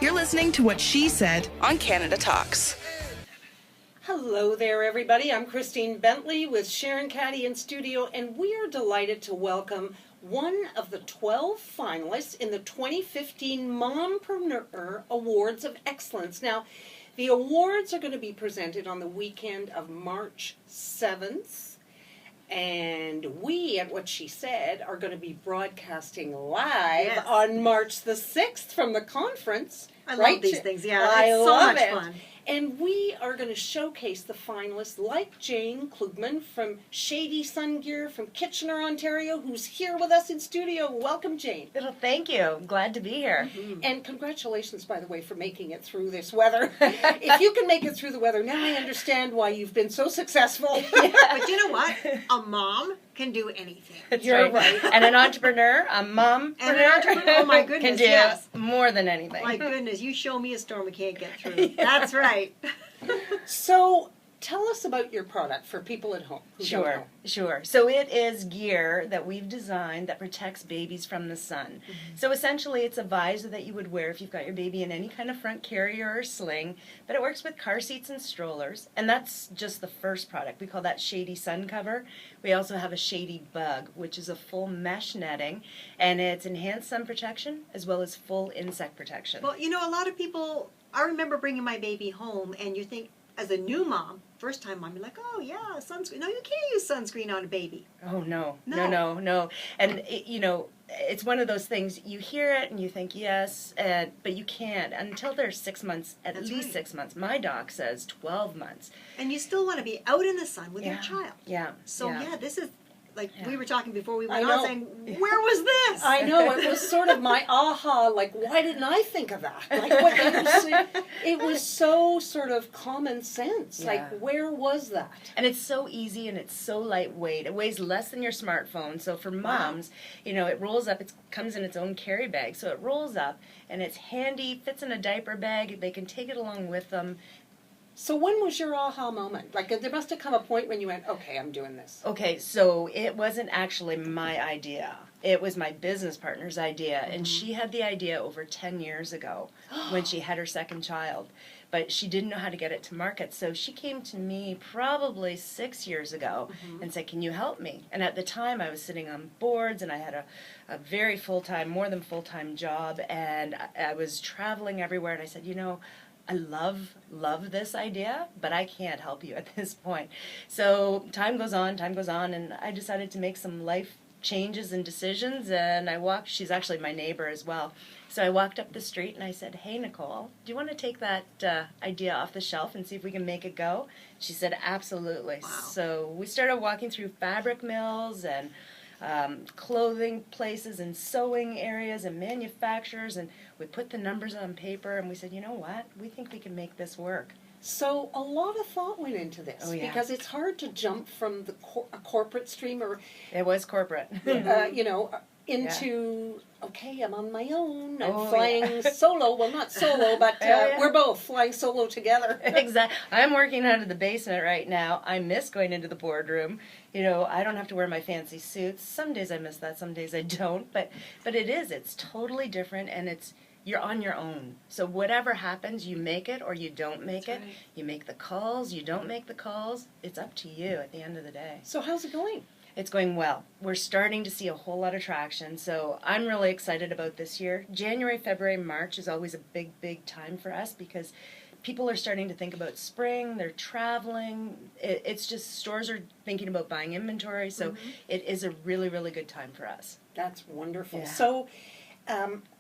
You're listening to What She Said on Canada Talks. Hello there, everybody. I'm Christine Bentley with Sharon Caddy in studio, and we are delighted to welcome one of the 12 finalists in the 2015 Mompreneur Awards of Excellence. Now, the awards are going to be presented on the weekend of March 7th. And we, at What She Said, are going to be broadcasting live on March the 6th from the conference. I love these things, yeah. I It's so love much it. fun. And we are going to showcase the finalists like Jane Klugman from Shady Sun Gear from Kitchener, Ontario, who's here with us in studio. Welcome, Jane. Well, thank you. Glad to be here. Mm-hmm. And congratulations, by the way, for making it through this weather. If you can make it through the weather, now I understand why you've been so successful. But you know what? A mom can do anything. That's You're right. And an entrepreneur, a mompreneur, And an entrepreneur, oh my goodness, can do yes. more than anything. My goodness, you show me a storm we can't get through. That's right. So tell us about your product for people at home who don't know. Sure. So it is gear that we've designed that protects babies from the sun. Mm-hmm. So essentially it's a visor that you would wear if you've got your baby in any kind of front carrier or sling, but it works with car seats and strollers, and that's just the first product. We call that Shady Sun Cover. We also have a Shady Bug, which is a full mesh netting, and it's enhanced sun protection as well as full insect protection. Well, you know, a lot of people, I remember bringing my baby home, and you think, as a new mom, first time mom, you're like, oh yeah, sunscreen. No, you can't use sunscreen on a baby. Oh, no. No. And, it's one of those things, you hear it and you think, yes, but you can't until they're 6 months, at That's least right. 6 months. My doc says 12 months. And you still want to be out in the sun with your Yeah. child. Yeah. So yeah, this is, like Yeah. we were talking before we I went know. on, saying, where was this? I know, it was sort of my aha, like, why didn't I think of that? Like, it was so sort of common sense. Yeah. Like, where was that? And it's so easy and it's so lightweight. It weighs less than your smartphone. So for moms, it rolls up. It comes in its own carry bag. So it rolls up and it's handy, fits in a diaper bag. They can take it along with them. So when was your aha moment? Like, there must have come a point when you went, okay, I'm doing this. Okay, so it wasn't actually my idea. It was my business partner's idea, and she had the idea over 10 years ago when she had her second child. But she didn't know how to get it to market, so she came to me probably 6 years ago and said, can you help me? And at the time, I was sitting on boards, and I had a very full-time, more than full-time job, and I was traveling everywhere, and I said, I love this idea, but I can't help you at this point. So time goes on, and I decided to make some life changes and decisions, and she's actually my neighbor as well. So I walked up the street and I said, hey, Nicole, do you want to take that idea off the shelf and see if we can make it go? She said, absolutely. Wow. So we started walking through fabric mills and clothing places and sewing areas and manufacturers, and we put the numbers on paper and we said, you know what, we think we can make this work. So a lot of thought went into this. Oh, yeah. Because it's hard to jump from the a corporate stream or, It was corporate. into, okay, I'm on my own. I'm Oh, flying solo. Well, not solo, but Yeah. we're both flying solo together. Exactly. I'm working out of the basement right now. I miss going into the boardroom. I don't have to wear my fancy suits. Some days I miss that, some days I don't. But it's totally different, and you're on your own. So whatever happens, you make it or you don't make That's it. right. You make the calls, you don't make the calls. It's up to you at the end of the day. So how's it going? It's going well. We're starting to see a whole lot of traction, so I'm really excited about this year. January, February, March is always a big, big time for us because people are starting to think about spring, they're traveling. It's just stores are thinking about buying inventory, so it is a really, really good time for us. That's wonderful. Yeah. So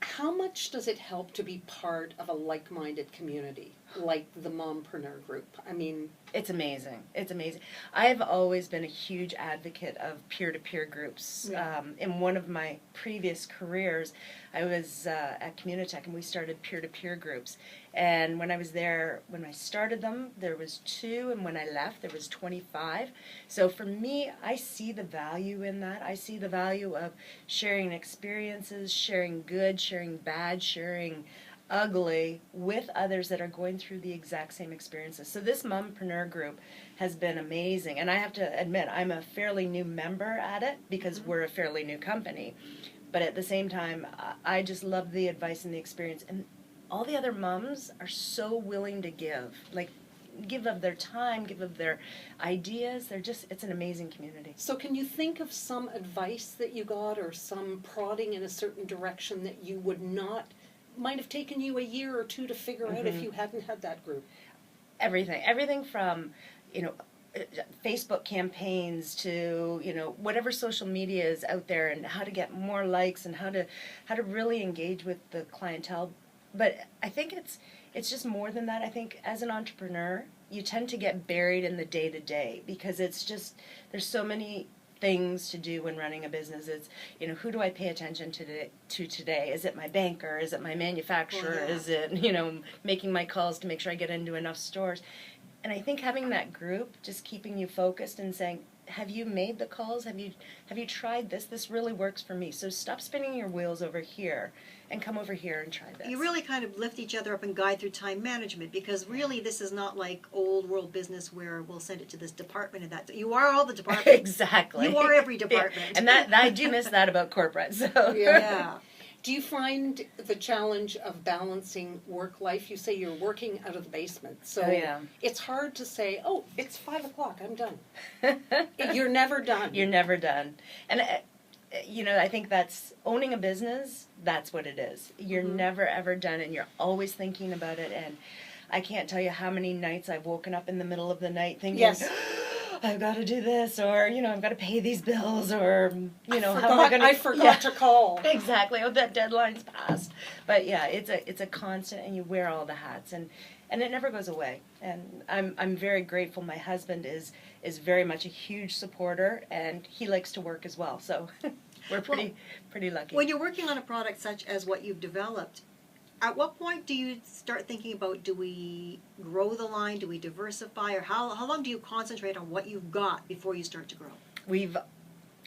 how much does it help to be part of a like-minded community like the Mompreneur Group? I mean, It's amazing. It's amazing. I've always been a huge advocate of peer-to-peer groups. Yeah. In one of my previous careers, I was at Communitech, and we started peer-to-peer groups. And when I was there, when I started them, there was 2, and when I left, there was 25. So for me, I see the value in that. I see the value of sharing experiences, sharing good, sharing bad, sharing ugly with others that are going through the exact same experiences. So this Mompreneur group has been amazing. And I have to admit, I'm a fairly new member at it because we're a fairly new company. But at the same time, I just love the advice and the experience. And all the other moms are so willing to give of their time, give of their ideas. It's an amazing community. So can you think of some advice that you got or some prodding in a certain direction that you would not, might have taken you a year or two to figure out if you hadn't had that group? Everything from, Facebook campaigns to, whatever social media is out there, and how to get more likes and how to really engage with the clientele. But I think it's just more than that. I think as an entrepreneur, you tend to get buried in the day-to-day because there's so many things to do when running a business. It's, who do I pay attention to today? Is it my banker? Is it my manufacturer? Oh, yeah. Is it, making my calls to make sure I get into enough stores? And I think having that group, just keeping you focused and saying, have you made the calls? Have you tried this? This really works for me. So stop spinning your wheels over here and come over here and try this. You really kind of lift each other up and guide through time management, because really this is not like old world business where we'll send it to this department and that. You are all the departments. Exactly. You are every department. Yeah. And that I do miss that about corporate. So Yeah. Do you find the challenge of balancing work life? You say you're working out of the basement, so Oh, yeah. it's hard to say, "Oh, it's 5 o'clock. I'm done." You're never done. You're never done. And I think that's owning a business. That's what it is. You're never ever done, and you're always thinking about it. And I can't tell you how many nights I've woken up in the middle of the night thinking, Yes. I've got to do this, or I've got to pay these bills, or how am I going to? I forgot to call. Exactly. Oh, that deadline's passed. But yeah, it's a constant, and you wear all the hats, and it never goes away. And I'm very grateful. My husband is very much a huge supporter, and he likes to work as well. So we're pretty lucky. When you're working on a product such as what you've developed, at what point do you start thinking about, do we grow the line, do we diversify, or how long do you concentrate on what you've got before you start to grow?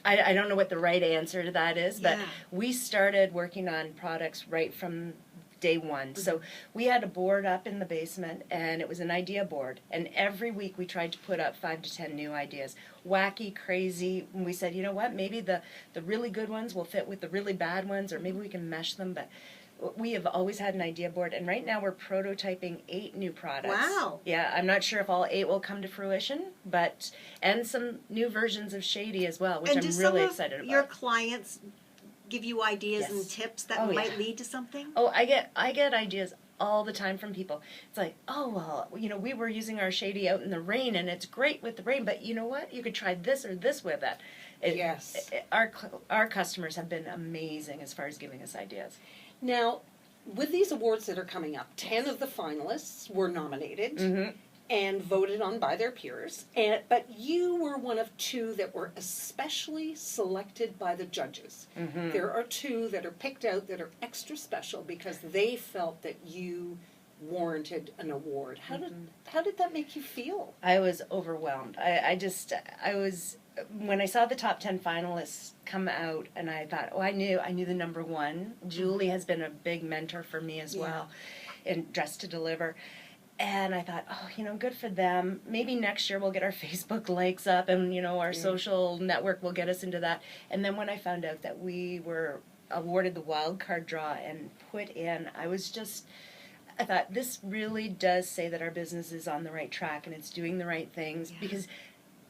I don't know what the right answer to that is, but Yeah. we started working on products right from day one. So we had a board up in the basement, and it was an idea board. And every week we tried to put up 5 to 10 new ideas. Wacky, crazy. And we said, you know what, maybe the really good ones will fit with the really bad ones, or maybe we can mesh them. But we have always had an idea board, and right now we're prototyping 8 new products. Wow. Yeah, I'm not sure if all 8 will come to fruition, and some new versions of Shady as well, which And I'm do really some excited of about. your clients give you ideas and Yes. tips that Oh, might yeah. lead to something? Oh, I get ideas all the time from people. It's like, oh, well, we were using our Shady out in the rain, and it's great with the rain, but you know what? You could try this or this with it. Yes. Our customers have been amazing as far as giving us ideas. Now, with these awards that are coming up, 10 of the finalists were nominated and voted on by their peers, but you were one of 2 that were especially selected by the judges. There are 2 that are picked out that are extra special because they felt that you warranted an award. How did that make you feel? I was overwhelmed. I was, when I saw the top 10 finalists come out, and I thought, I knew the number 1. Julie has been a big mentor for me as well in Dress to Deliver. And I thought, good for them. Maybe next year we'll get our Facebook likes up, and, our social network will get us into that. And then when I found out that we were awarded the wild card draw and put in, I thought, this really does say that our business is on the right track and it's doing the right things. Because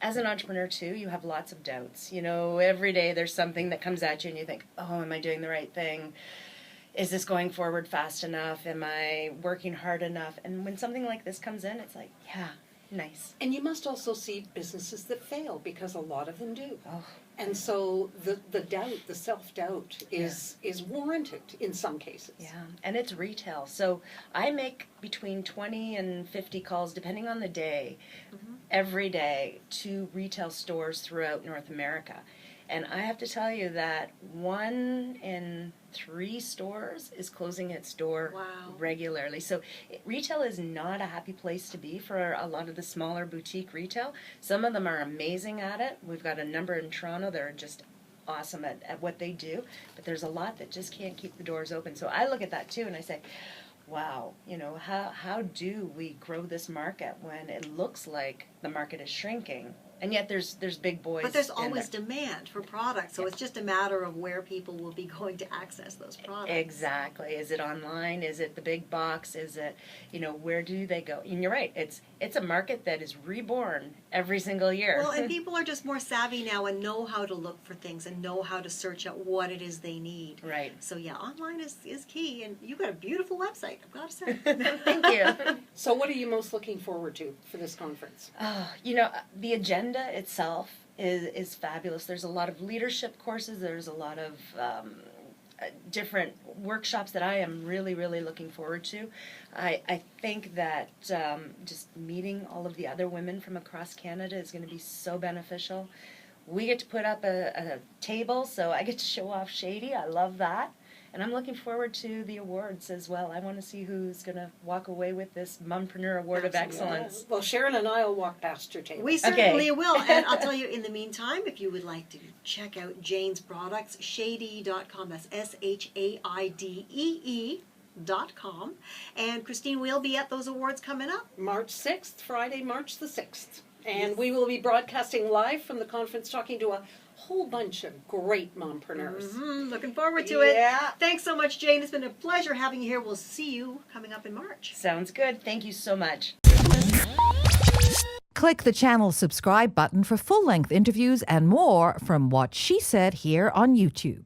as an entrepreneur, too, you have lots of doubts. Every day there's something that comes at you and you think, am I doing the right thing? Is this going forward fast enough? Am I working hard enough? And when something like this comes in, it's like, yeah, nice. And you must also see businesses that fail, because a lot of them do. Oh. And so the doubt, the self-doubt is warranted in some cases. Yeah, and it's retail. So I make between 20 and 50 calls, depending on the day, every day, to retail stores throughout North America. And I have to tell you that 1 in 3 stores is closing its door regularly. So retail is not a happy place to be for a lot of the smaller boutique retail. Some of them are amazing at it. We've got a number in Toronto that are just awesome at what they do. But there's a lot that just can't keep the doors open. So I look at that too and I say, wow, how do we grow this market when it looks like the market is shrinking? And yet there's big boys. But there's in always there. demand for products, so it's just a matter of where people will be going to access those products. Exactly. Is it online? Is it the big box? Is it, where do they go? And you're right. It's a market that is reborn every single year. Well, and people are just more savvy now and know how to look for things and know how to search out what it is they need. Right. So yeah, online is key, and you've got a beautiful website, I've got to say. Thank you. So what are you most looking forward to for this conference? The agenda itself is fabulous. There's a lot of leadership courses. There's a lot of different workshops that I am really, really looking forward to. I think that just meeting all of the other women from across Canada is going to be so beneficial. We get to put up a table, so I get to show off Shady. I love that. And I'm looking forward to the awards as well. I want to see who's going to walk away with this Mompreneur Award of Excellence. Well, Sharon and I will walk past your table. We certainly Okay. will. And I'll tell you, in the meantime, if you would like to check out Jane's products, shadee.com. That's SHAIDEE.com. And Christine will be at those awards coming up. March 6th, Friday, March the 6th. And we will be broadcasting live from the conference, talking to a whole bunch of great mompreneurs. Looking forward to it. Yeah. Thanks so much, Jane. It's been a pleasure having you here. We'll see you coming up in March. Sounds good. Thank you so much. Click the channel subscribe button for full-length interviews and more from What She Said here on YouTube.